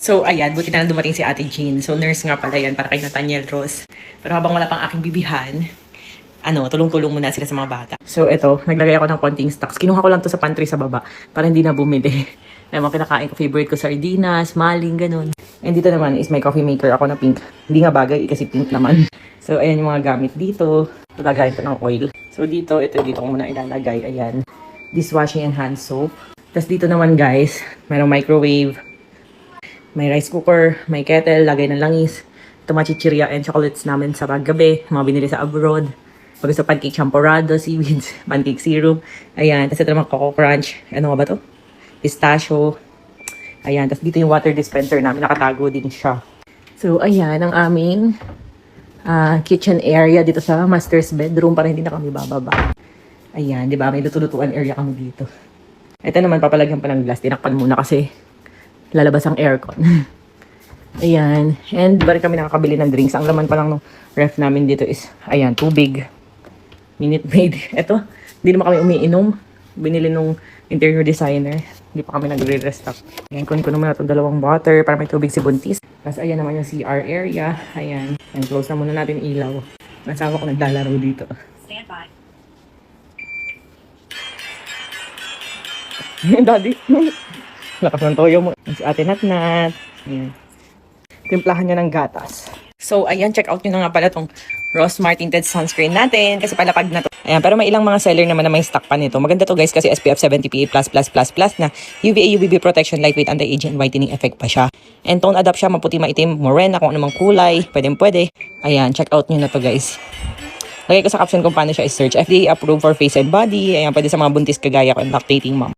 So, ayan, buti na lang dumating si Ate Jean. So, nurse nga pala yan para kay Nathaniel Rose. Pero habang wala pang aking bibihan, tulong-tulong muna sila sa mga bata. So, eto, naglagay ako ng konting stocks. Kinuha ko lang to sa pantry sa baba para hindi na bumili. Ayan, mga kinakain ko, favorite ko, sardinas, maling, ganun. And dito naman is my coffee maker ako na pink. Hindi nga bagay, kasi pink naman. So, ayan yung mga gamit dito. Lagayin ko ng oil. So, dito ko muna ilalagay. Ayan, dishwashing and hand soap. Tapos dito naman, guys, mayroong microwave, may rice cooker, may kettle, lagay ng langis. Ito mga chichirya and chocolates namin sa paggabi, mga binili sa abroad. Pag gusto pancake champorado, seaweeds, pancake syrup. Ayan, tapos ito naman Coco Crunch. Ano ba to? Pistachio. Ayan, tapos dito yung water dispenser namin, nakatago din siya. So, ayan ang aming kitchen area dito sa master's bedroom para hindi na kami bababa. Ayan, di ba? May luto-lutuan area kami dito. Ito naman, papalagyan pa ng glass. Tinakpan muna kasi lalabas ang aircon. Ayan. And di ba rin kami nakakabili ng drinks? Ang laman pa lang ng ref namin dito is, ayan, tubig. Minute Maid. Ito, hindi naman kami umiinom. Binili nung interior designer. Hindi pa kami nagre-restock. Ayan, kunin ko naman na itong dalawang water para may tubig si Buntis. Tapos ayan naman yung CR area. Ayan. And close na muna natin ilaw. Nasawa ko naglalaro dito. Stand by. Daddy. Lakas ng toyo mo. Si Ate Natnat. Ayan. Timplahan niya ng gatas. So, ayan, check out nyo na nga pala tong Rossmart tinted sunscreen natin. Kasi palapag na to. Ayan, pero may ilang mga seller naman na may stock pa nito. Maganda to guys kasi SPF 70 PA++++ na UVA UVB protection, lightweight, anti-aging, whitening effect pa siya. And tone adapt siya, maputi, maitim, morena, kung anumang kulay. Pwede. Ayan, check out nyo na to guys. Lagay ko sa caption kung paano siya i-search. FDA approved for face and body. Ayan, pwede sa mga buntis kagaya ko and lactating mom.